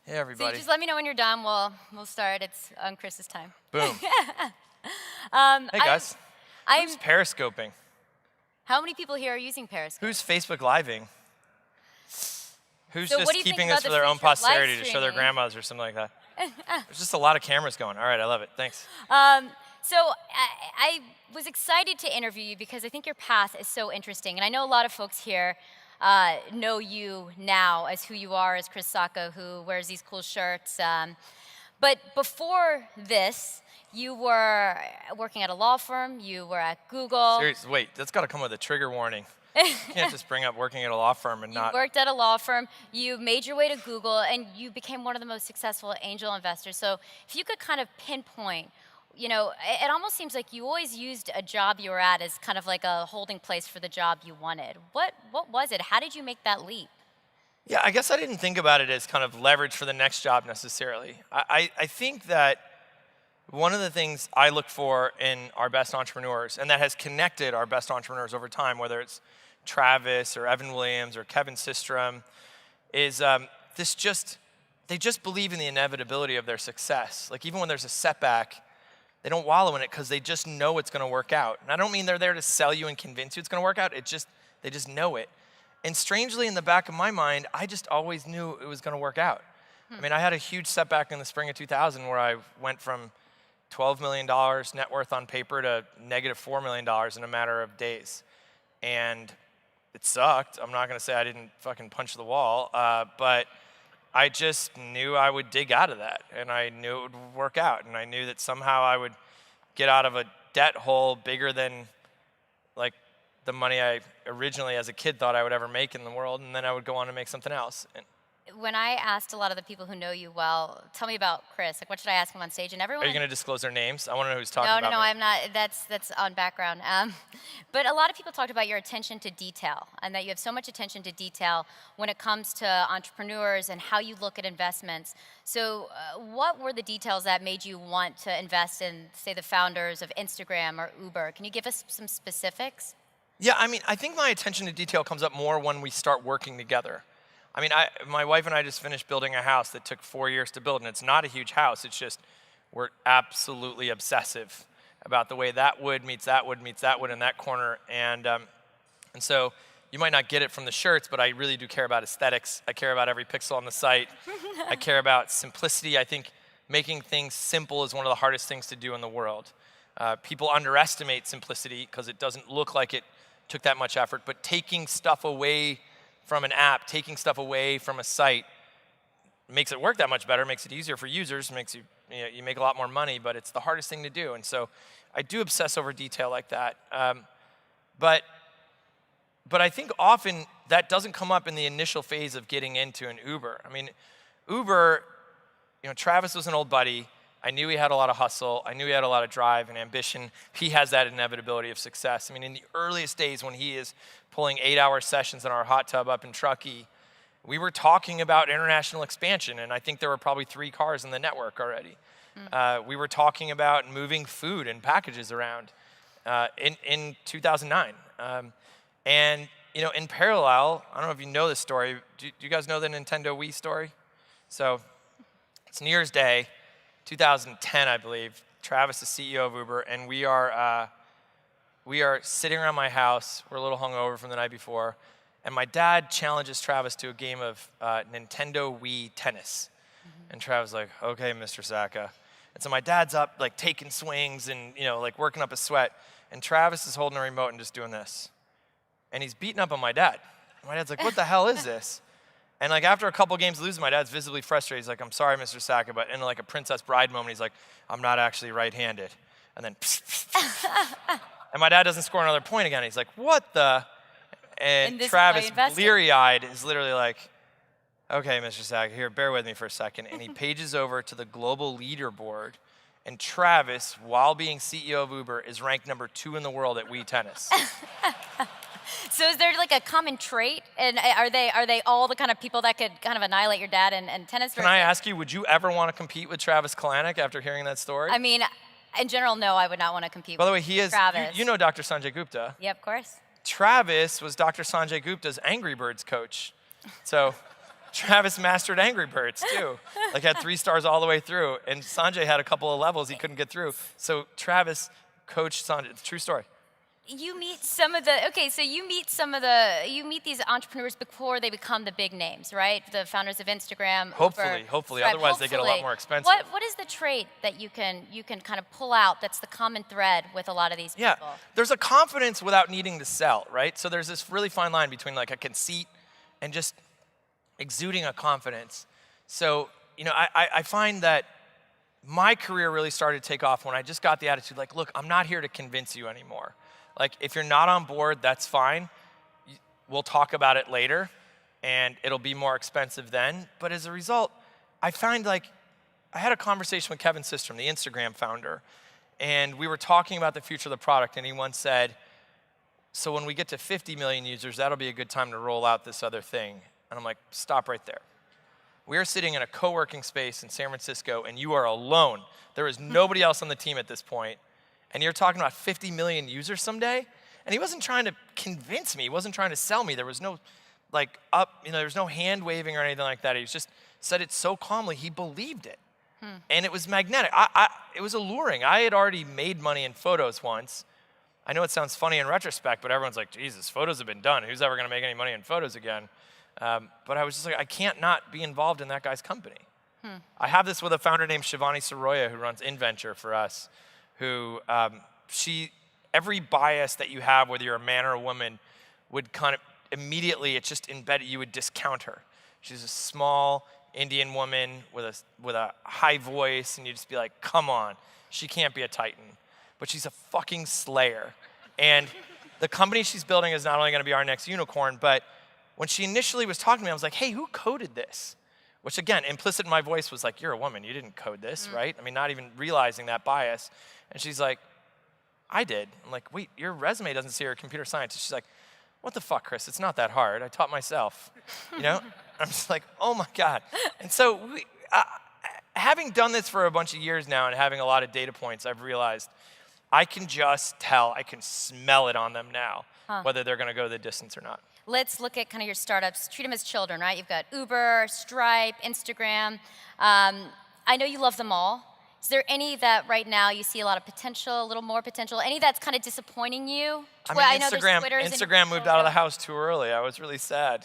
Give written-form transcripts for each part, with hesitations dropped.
Hey, everybody. So just let me know when you're done. We'll start. It's on Chris's time. Boom. Hey, guys. I'm. Who's periscoping? How many people here are using Periscope? Who's Facebook Living? Who's So just what do you think keeping about this for the their own future of live posterity to show their streaming? grandmas or something like that? There's just a lot of cameras going. All right, I love it. Thanks. So I was excited to interview you because I think your path is so interesting, and I know a lot of folks here know you now as who you are, as Chris Sacca, who wears these cool shirts. But before this, you were working at a law firm. You were at Google. Seriously, wait, that's got to come with a trigger warning. You can't just bring up working at a law firm and not. You worked at a law firm, you made your way to Google, and you became one of the most successful angel investors. So if you could kind of pinpoint, you know, it almost seems like you always used a job you were at as kind of like a holding place for the job you wanted. What was it? How did you make that leap? Yeah, I guess I didn't think about it as kind of leverage for the next job necessarily. I think that one of the things I look for in our best entrepreneurs, and that has connected our best entrepreneurs over time, whether it's Travis or Evan Williams or Kevin Systrom, is they just believe in the inevitability of their success. Like even when there's a setback, they don't wallow in it because they just know it's going to work out. And I don't mean they're there to sell you and convince you it's going to work out. They just know it. And strangely, in the back of my mind, I just always knew it was going to work out. I mean, I had a huge setback in the spring of 2000 where I went from $12 million net worth on paper to negative $4 million in a matter of days. And it sucked. I'm not going to say I didn't fucking punch the wall, but I just knew I would dig out of that, and I knew it would work out, and I knew that somehow I would get out of a debt hole bigger than like the money I originally as a kid thought I would ever make in the world, and then I would go on to make something else. And when I asked a lot of the people who know you well, tell me about Chris. Like, what should I ask him on stage? And everyone. Are you going to disclose their names? I want to know who's talking No, about no, me. I'm not. That's on background. But a lot of people talked about your attention to detail, and that you have so much attention to detail when it comes to entrepreneurs and how you look at investments. So, what were the details that made you want to invest in, say, the founders of Instagram or Uber? Can you give us some specifics? Yeah, I mean, I think my attention to detail comes up more when we start working together. I mean, my wife and I just finished building a house that took 4 years to build, and it's not a huge house. It's just we're absolutely obsessive about the way that wood meets that wood meets that wood in that corner. And so you might not get it from the shirts, but I really do care about aesthetics. I care about every pixel on the site. I care about simplicity. I think making things simple is one of the hardest things to do in the world. People underestimate simplicity because it doesn't look like it took that much effort, but taking stuff away from an app, taking stuff away from a site makes it work that much better, makes it easier for users, makes you make a lot more money, but it's the hardest thing to do. And so I do obsess over detail like that. But I think often that doesn't come up in the initial phase of getting into an Uber. I mean, Uber, Travis was an old buddy. I knew he had a lot of hustle. I knew he had a lot of drive and ambition. He has that inevitability of success. I mean, in the earliest days when he is pulling 8-hour sessions in our hot tub up in Truckee, we were talking about international expansion, and I think there were probably 3 cars in the network already. We were talking about moving food and packages around in 2009. And in parallel, I don't know if you know this story. Do you guys know the Nintendo Wii story? So it's New Year's Day, 2010, I believe. Travis is CEO of Uber, and we are sitting around my house. We're a little hungover from the night before, and my dad challenges Travis to a game of Nintendo Wii tennis. And Travis is like, "Okay, Mr. Sacca." And so my dad's up, like taking swings and like working up a sweat, and Travis is holding a remote and just doing this, and he's beating up on my dad. And my dad's like, "What the hell is this?" And like after a couple games losing, my dad's visibly frustrated. He's like, "I'm sorry, Mr. Sacca," but in like a Princess Bride moment, he's like, "I'm not actually right-handed." And then, and my dad doesn't score another point again. He's like, "What the?" And Travis, bleary-eyed, is literally like, "Okay, Mr. Sacca, here, bear with me for a second." And he pages over to the global leaderboard, and Travis, while being CEO of Uber, is ranked number 2 in the world at Wii tennis. So is there like a common trait? And are they all the kind of people that could kind of annihilate your dad and tennis? Can I ask you, would you ever want to compete with Travis Kalanick after hearing that story? I mean, in general, no, I would not want to compete with Travis. By the way, he is, you know Dr. Sanjay Gupta. Yeah, of course. Travis was Dr. Sanjay Gupta's Angry Birds coach. So Travis mastered Angry Birds too. Like had 3 stars all the way through. And Sanjay had a couple of levels he couldn't get through. So Travis coached Sanjay. It's a true story. You meet some of the, okay, so you meet these entrepreneurs before they become the big names, right? The founders of Instagram, Hopefully, Uber, hopefully. Stripe. Otherwise they get a lot more expensive. What is the trait that you can kind of pull out that's the common thread with a lot of these people? Yeah, there's a confidence without needing to sell, right? So there's this really fine line between like a conceit and just exuding a confidence. So, you know, I find that my career really started to take off when I just got the attitude like, look, I'm not here to convince you anymore. Like, if you're not on board, that's fine. We'll talk about it later, and it'll be more expensive then. But as a result, I find like, I had a conversation with Kevin Systrom, the Instagram founder, and we were talking about the future of the product, and he once said, so when we get to 50 million users, that'll be a good time to roll out this other thing. And I'm like, stop right there. We are sitting in a co-working space in San Francisco, and you are alone. There is nobody else on the team at this point. And you're talking about 50 million users someday? And he wasn't trying to convince me. He wasn't trying to sell me. There was no, like, there was no hand waving or anything like that. He just said it so calmly, he believed it. And it was magnetic. It was alluring. I had already made money in photos once. I know it sounds funny in retrospect, but everyone's like, Jesus, photos have been done. Who's ever going to make any money in photos again? But I was just like, I can't not be involved in that guy's company. I have this with a founder named Shivani Saroya who runs InVenture for us, who every bias that you have, whether you're a man or a woman, would kind of immediately, it's just embedded, you would discount her. She's a small Indian woman with a high voice, and you'd just be like, come on, she can't be a titan. But she's a fucking slayer. And the company she's building is not only gonna be our next unicorn, but when she initially was talking to me, I was like, hey, who coded this? Which again, implicit in my voice was like, you're a woman, you didn't code this, right? I mean, not even realizing that bias. And she's like, I did. I'm like, wait, your resume doesn't say you're a computer scientist. She's like, what the fuck, Chris? It's not that hard. I taught myself, you know? I'm just like, oh my God. And so having done this for a bunch of years now and having a lot of data points, I've realized I can just tell, I can smell it on them now, whether they're gonna go the distance or not. Let's look at kind of your startups. Treat them as children, right? You've got Uber, Stripe, Instagram. I know you love them all. Is there any that right now you see a lot of potential, a little more potential? Any that's kind of disappointing you? I mean, Instagram moved out of the house too early. I was really sad.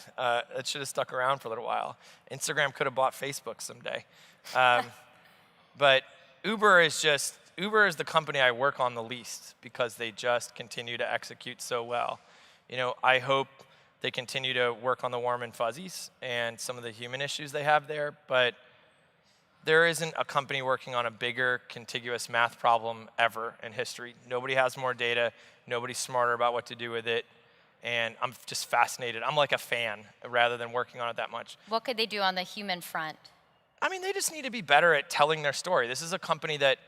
It should have stuck around for a little while. Instagram could have bought Facebook someday. But Uber is the company I work on the least because they just continue to execute so well. You know, I hope they continue to work on the warm and fuzzies and some of the human issues they have there, but there isn't a company working on a bigger contiguous math problem ever in history. Nobody has more data, nobody's smarter about what to do with it, and I'm just fascinated. I'm like a fan rather than working on it that much. What could they do on the human front? I mean, they just need to be better at telling their story. This is a company that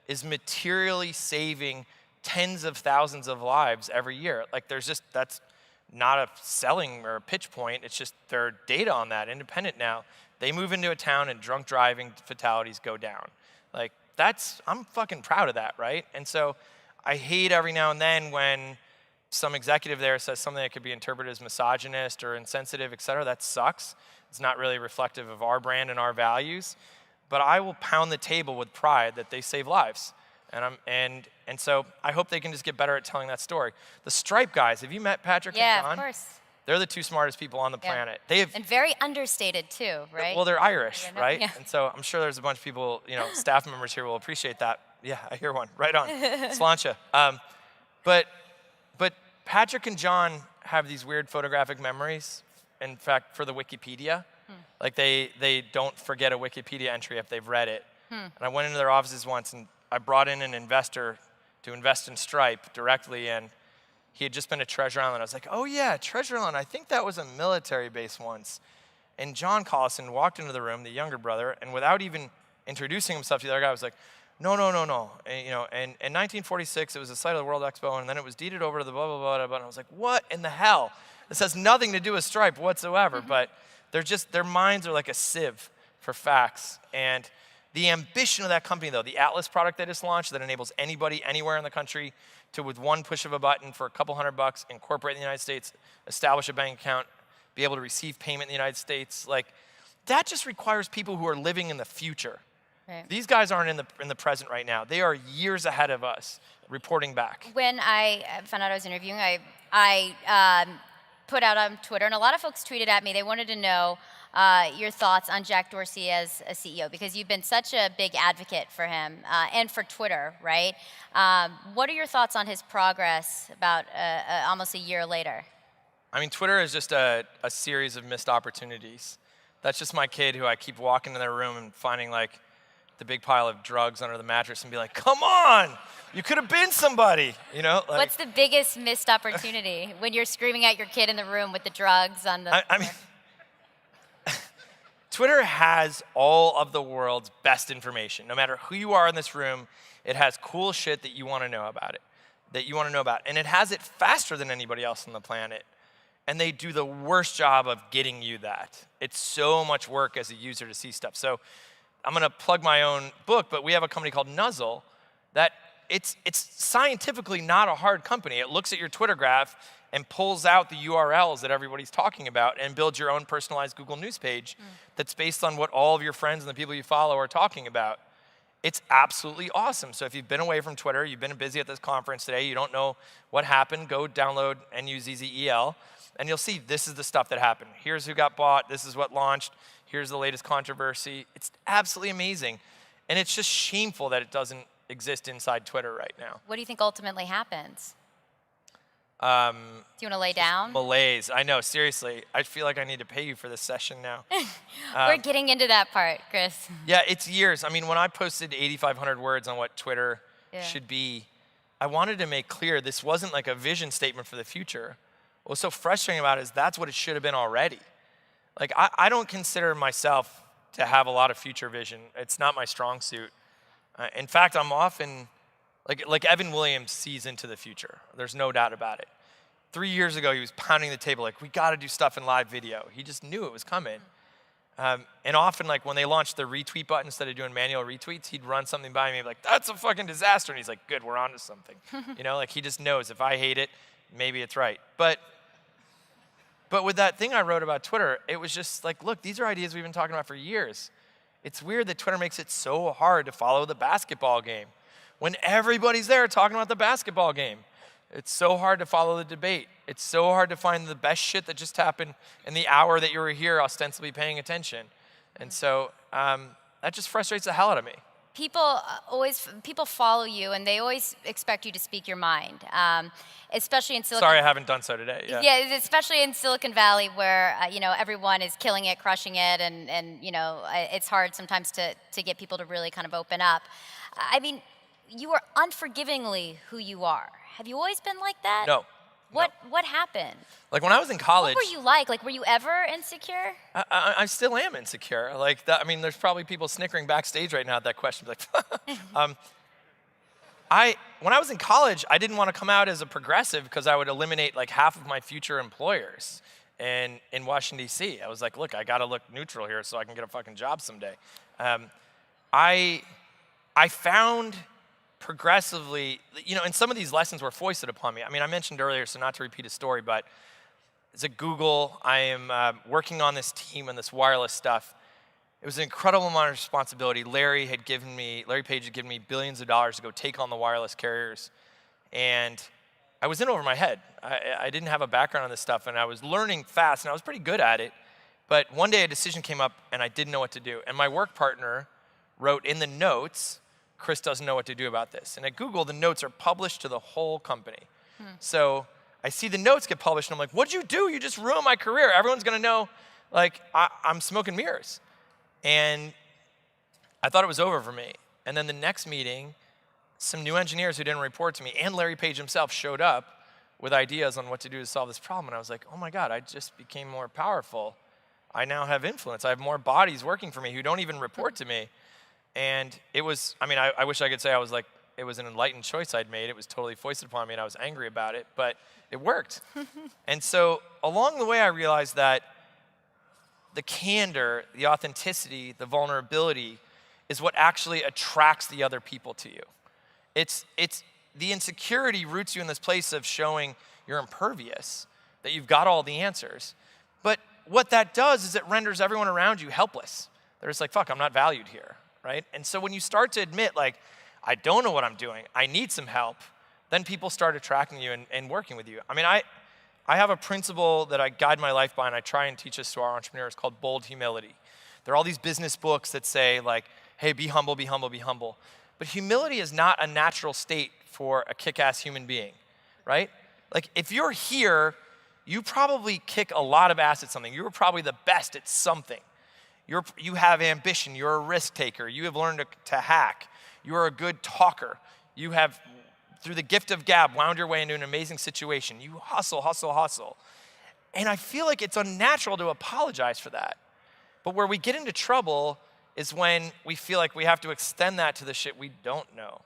is materially saving tens of thousands of lives every year. Like that's not a selling or a pitch point, it's just their data on that, independent now. They move into a town and drunk driving fatalities go down. Like I'm fucking proud of that, right? And so I hate every now and then when some executive there says something that could be interpreted as misogynist or insensitive, et cetera. That sucks. It's not really reflective of our brand and our values. But I will pound the table with pride that they save lives. And so I hope they can just get better at telling that story. The Stripe guys, have you met Patrick and John? Yeah, of course. They're the 2 smartest people on the planet. And very understated too, right? Well, they're Irish, right? Yeah. And so I'm sure there's a bunch of people, staff members here will appreciate that. Yeah, I hear one. Right on. Sláinte. But Patrick and John have these weird photographic memories. In fact, for the Wikipedia, like they don't forget a Wikipedia entry if they've read it. And I went into their offices once and I brought in an investor to invest in Stripe directly, and he had just been to Treasure Island. I was like, oh yeah, Treasure Island, I think that was a military base once. And John Collison walked into the room, the younger brother, and without even introducing himself to the other guy, was like, no. And, in 1946, it was the site of the World Expo, and then it was deeded over to the blah, blah, blah, blah. And I was like, what in the hell? This has nothing to do with Stripe whatsoever, but their minds are like a sieve for facts. And the ambition of that company, though, the Atlas product they just launched that enables anybody anywhere in the country to, with one push of a button for a couple $100, incorporate in the United States, establish a bank account, be able to receive payment in the United States. Like, that just requires people who are living in the future. Right. These guys aren't in the present right now. They are years ahead of us, reporting back. When I found out I was interviewing, I put out on Twitter, and a lot of folks tweeted at me. They wanted to know your thoughts on Jack Dorsey as a CEO, because you've been such a big advocate for him and for Twitter, right? What are your thoughts on his progress about almost a year later? I mean, Twitter is just a series of missed opportunities. That's just my kid who I keep walking in their room and finding like the big pile of drugs under the mattress and be like, come on, you could have been somebody, you know? Like, what's the biggest missed opportunity when you're screaming at your kid in the room with the drugs on the... I mean, Twitter has all of the world's best information. No matter who you are in this room, it has cool shit that you want to know about it, And it has it faster than anybody else on the planet. And they do the worst job of getting you that. It's so much work as a user to see stuff. So I'm going to plug my own book, but we have a company called Nuzzle that it's scientifically not a hard company. It looks at your Twitter graph and pulls out the URLs that everybody's talking about and builds your own personalized Google News page that's based on what all of your friends and the people you follow are talking about. It's absolutely awesome. So if you've been away from Twitter, you've been busy at this conference today, you don't know what happened, go download NUZZEL, and you'll see this is the stuff that happened. Here's who got bought, this is what launched, here's the latest controversy. It's absolutely amazing. And it's just shameful that it doesn't exist inside Twitter right now. What do you think ultimately happens? Do you want to lay down? Malaise. I know, seriously. I feel like I need to pay you for this session now. We're getting into that part, Chris. Yeah, it's years. I mean, when I posted 8,500 words on what Twitter should be, I wanted to make clear this wasn't like a vision statement for the future. What's so frustrating about it is that's what it should have been already. Like, I don't consider myself to have a lot of future vision. It's not my strong suit. In fact, I'm often, like Evan Williams sees into the future. There's no doubt about it. 3 years ago, he was pounding the table like, we got to do stuff in live video. He just knew it was coming. And often, like when they launched the retweet button instead of doing manual retweets, he'd run something by me like, that's a fucking disaster. And he's like, good, we're on to something. You know, like he just knows if I hate it, maybe it's right. But with that thing I wrote about Twitter, it was just like, look, these are ideas we've been talking about for years. It's weird that Twitter makes it so hard to follow the basketball game when everybody's there talking about the basketball game. It's so hard to follow the debate. It's so hard to find the best shit that just happened in the hour that you were here ostensibly paying attention. And so that just frustrates the hell out of me. People follow you, and they always expect you to speak your mind, especially in Silicon. Sorry, I haven't done so today. Yeah, especially in Silicon Valley, where everyone is killing it, crushing it, and it's hard sometimes to get people to really kind of open up. I mean, you are unforgivingly who you are. Have you always been like that? No. What happened? Like when I was in college. What were you like? Like, were you ever insecure? I still am insecure. Like that. I mean, there's probably people snickering backstage right now at that question. Like, when I was in college, I didn't want to come out as a progressive because I would eliminate like half of my future employers in Washington, D.C. I was like, look, I got to look neutral here so I can get a fucking job someday. I found progressively, and some of these lessons were foisted upon me. I mean, I mentioned earlier, so not to repeat a story, but as at Google, I am working on this team and this wireless stuff. It was an incredible amount of responsibility. Larry Page had given me billions of dollars to go take on the wireless carriers. And I was in over my head. I didn't have a background on this stuff, and I was learning fast, and I was pretty good at it. But one day a decision came up, and I didn't know what to do. And my work partner wrote in the notes, Chris doesn't know what to do about this. And at Google, the notes are published to the whole company. So I see the notes get published, and I'm like, what'd you do? You just ruined my career. Everyone's going to know, like, I'm smoking mirrors. And I thought it was over for me. And then the next meeting, some new engineers who didn't report to me, and Larry Page himself showed up with ideas on what to do to solve this problem. And I was like, oh my God, I just became more powerful. I now have influence. I have more bodies working for me who don't even report to me. And it was, I wish I could say it was an enlightened choice I'd made. It was totally foisted upon me, and I was angry about it, but it worked. And so along the way, I realized that the candor, the authenticity, the vulnerability is what actually attracts the other people to you. It's the insecurity roots you in this place of showing you're impervious, that you've got all the answers. But what that does is it renders everyone around you helpless. They're just like, fuck, I'm not valued here, right? And so when you start to admit, like, I don't know what I'm doing, I need some help, then people start attracting you and working with you. I mean, I have a principle that I guide my life by, and I try and teach this to our entrepreneurs, called bold humility. There are all these business books that say, like, hey, be humble, be humble, be humble. But humility is not a natural state for a kick-ass human being, right? Like, if you're here, you probably kick a lot of ass at something. You're probably the best at something. You have ambition, you're a risk taker, you have learned to hack, you're a good talker, you have, through the gift of gab, wound your way into an amazing situation. You hustle, hustle, hustle. And I feel like it's unnatural to apologize for that. But where we get into trouble is when we feel like we have to extend that to the shit we don't know.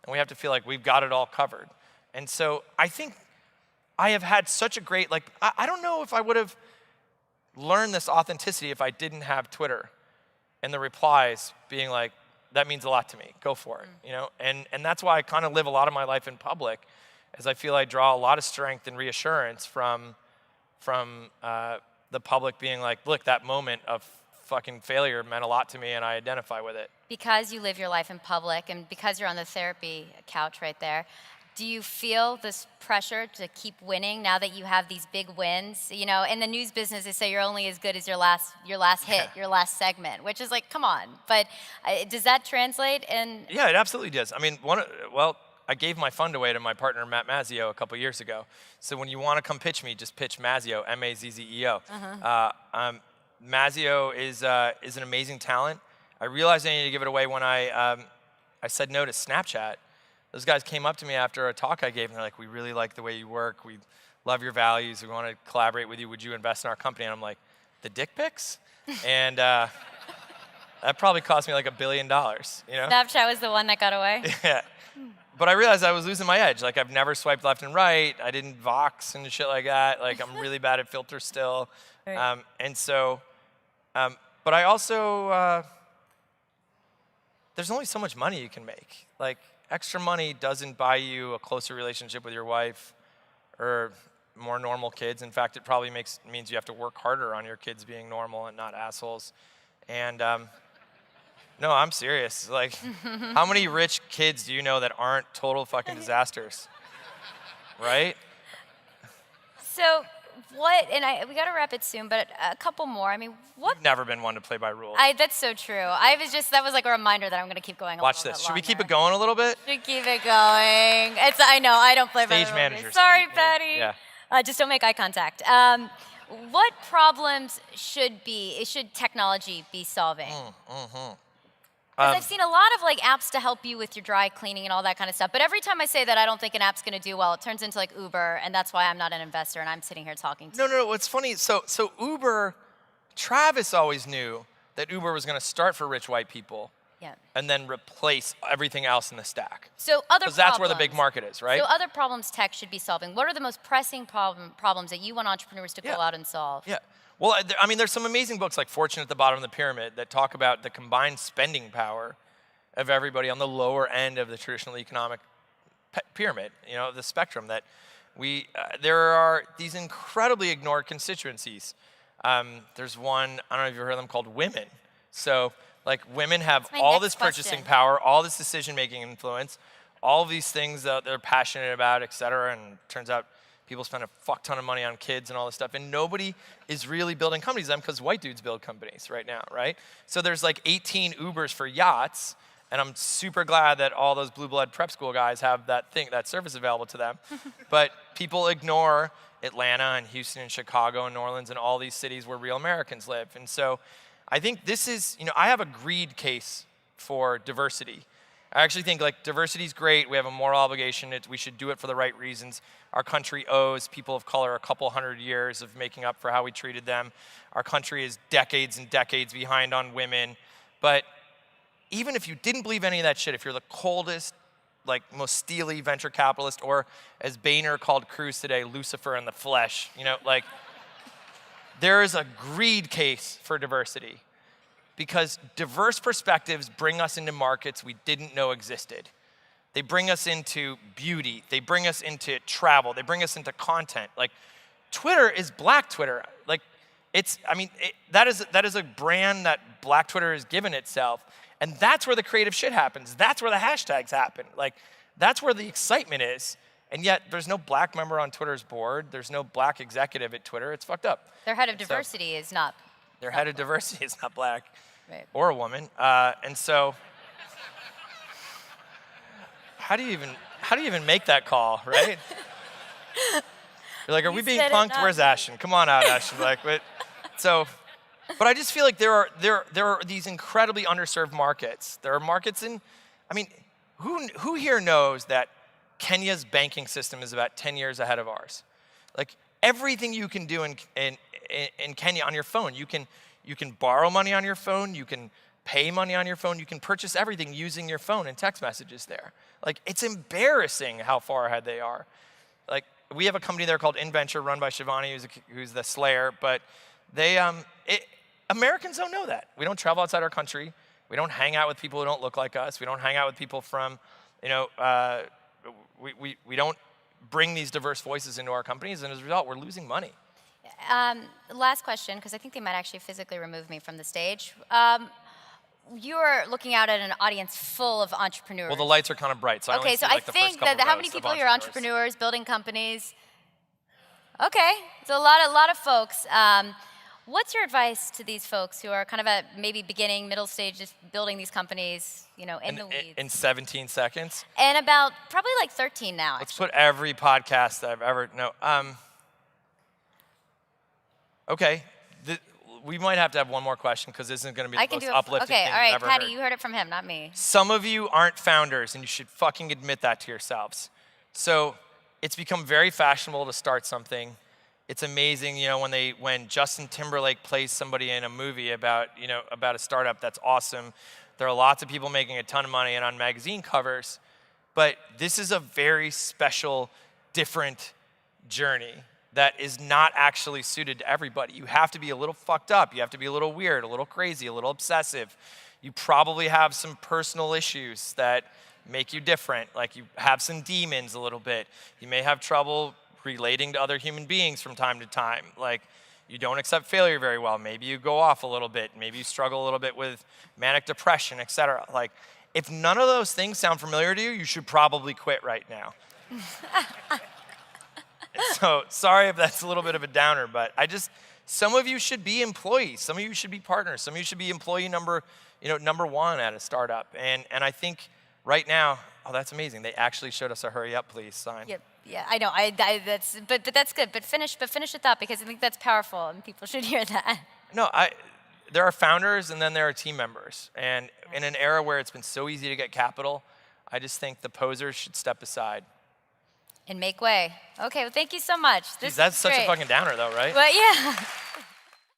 And we have to feel like we've got it all covered. And so I think I have had such a great, like, I don't know if I would have learned this authenticity if I didn't have Twitter and the replies being like, that means a lot to me, go for it, you know? And that's why I kind of live a lot of my life in public, as I feel I draw a lot of strength and reassurance from the public being like, look, that moment of fucking failure meant a lot to me and I identify with it. Because you live your life in public and because you're on the therapy couch right there, do you feel this pressure to keep winning now that you have these big wins? You know, in the news business, they say you're only as good as your last hit, your last segment, which is like, come on. But does that translate? Yeah, it absolutely does. I mean, I gave my fund away to my partner, Matt Mazzeo, a couple years ago. So when you want to come pitch me, just pitch Mazzeo, M-A-Z-Z-E-O. Mazzeo is an amazing talent. I realized I needed to give it away when I said no to Snapchat. Those guys came up to me after a talk I gave, and they're like, we really like the way you work. We love your values. We want to collaborate with you. Would you invest in our company? And I'm like, the dick pics? And that probably cost me like $1 billion, you know? Snapchat was the one that got away? Yeah. But I realized I was losing my edge. Like, I've never swiped left and right. I didn't Vox and shit like that. Like, I'm really bad at filters still. Right. And so, but I also, there's only so much money you can make. Like, extra money doesn't buy you a closer relationship with your wife or more normal kids. In fact, it probably means you have to work harder on your kids being normal and not assholes. And no, I'm serious. Like, how many rich kids do you know that aren't total fucking disasters? Right? So what, and we got to wrap it soon, but a couple more. I mean, what? You've never been one to play by rules. That's so true. That was like a reminder that I'm going to keep going a Watch little this. bit Should we longer. keep it going a little bit? Should keep it going. I know, I don't play by Stage rules. manager. Sorry, Patty. Yeah. Just don't make eye contact. What problems should technology be solving? Because I've seen a lot of like apps to help you with your dry cleaning and all that kind of stuff. But every time I say that I don't think an app's going to do well, it turns into like Uber, and that's why I'm not an investor and I'm sitting here talking to you. No. What's funny? So Uber, Travis always knew that Uber was going to start for rich white people. Yeah. And then replace everything else in the stack. So other problems. Because that's where the big market is, right? So other problems tech should be solving. What are the most pressing problems that you want entrepreneurs to go out and solve? Yeah. Well, I mean, there's some amazing books like Fortune at the Bottom of the Pyramid that talk about the combined spending power of everybody on the lower end of the traditional economic pyramid, you know, the spectrum, that there are these incredibly ignored constituencies. There's one, I don't know if you've heard of them, called women. So, like, women have all this purchasing power, all this decision-making influence, all these things that they're passionate about, et cetera, and it turns out people spend a fuck ton of money on kids and all this stuff, and nobody is really building companies because white dudes build companies right now, right? So there's like 18 Ubers for yachts, and I'm super glad that all those blue blood prep school guys have that service available to them. But people ignore Atlanta and Houston and Chicago and New Orleans and all these cities where real Americans live. And so I think this is, I have a greed case for diversity. I actually think like diversity is great. We have a moral obligation. We should do it for the right reasons. Our country owes people of color a couple hundred years of making up for how we treated them. Our country is decades and decades behind on women. But even if you didn't believe any of that shit, if you're the coldest, like most steely venture capitalist, or as Boehner called Cruz today, Lucifer in the flesh, like there is a greed case for diversity. Because diverse perspectives bring us into markets we didn't know existed. They bring us into beauty. They bring us into travel. They bring us into content. Like, Twitter is black Twitter. Like, that is a brand that Black Twitter has given itself. And that's where the creative shit happens. That's where the hashtags happen. Like, that's where the excitement is. And yet, there's no Black member on Twitter's board. There's no Black executive at Twitter. It's fucked up. Their head of diversity is not. Their head of diversity is not Black, right, or a woman. And so, how do you even make that call, right? You're like, are we being punked? Where's Ashton? Come on out, Ashton. Like, but I just feel like there are these incredibly underserved markets. There are markets who here knows that Kenya's banking system is about 10 years ahead of ours? Like, everything you can do in Kenya on your phone, you can borrow money on your phone, you can pay money on your phone, you can purchase everything using your phone and text messages there. Like, it's embarrassing how far ahead they are. Like, we have a company there called InVenture run by Shivani, who's the slayer, but Americans don't know that. We don't travel outside our country. We don't hang out with people who don't look like us. We don't hang out with people from, we don't bring these diverse voices into our companies, and as a result, we're losing money. Last question, because I think they might actually physically remove me from the stage. You're looking out at an audience full of entrepreneurs. Well, the lights are kind of bright, so okay, so I think that how many people here are entrepreneurs, building companies? Okay, so a lot of folks. What's your advice to these folks who are kind of at maybe beginning, middle stages, building these companies, in the weeds? In 17 seconds? And about probably like 13 now. Let's put every podcast that I've ever, okay. We might have to have one more question because this isn't going to be the most uplifting thing all right, I've ever Patty, heard. you heard it from him, not me. Some of you aren't founders, and you should fucking admit that to yourselves. So it's become very fashionable to start something. It's amazing, when Justin Timberlake plays somebody in a movie about a startup, that's awesome. There are lots of people making a ton of money and on magazine covers, but this is a very special, different journey that is not actually suited to everybody. You have to be a little fucked up. You have to be a little weird, a little crazy, a little obsessive. You probably have some personal issues that make you different. Like, you have some demons a little bit. You may have trouble relating to other human beings from time to time. Like, you don't accept failure very well. Maybe you go off a little bit. Maybe you struggle a little bit with manic depression, etc. Like, if none of those things sound familiar to you, you should probably quit right now. So, sorry if that's a little bit of a downer, but some of you should be employees. Some of you should be partners. Some of you should be employee number one at a startup. And I think right now, that's amazing. They actually showed us a hurry up, please sign. Yep. Yeah, I know. But that's good. But finish the thought, because I think that's powerful and people should hear that. No, there are founders and then there are team members. And in an era where it's been so easy to get capital, I just think the posers should step aside. And make way. Okay, well, thank you so much. Jeez, that's such a fucking downer, though, right? Well, yeah.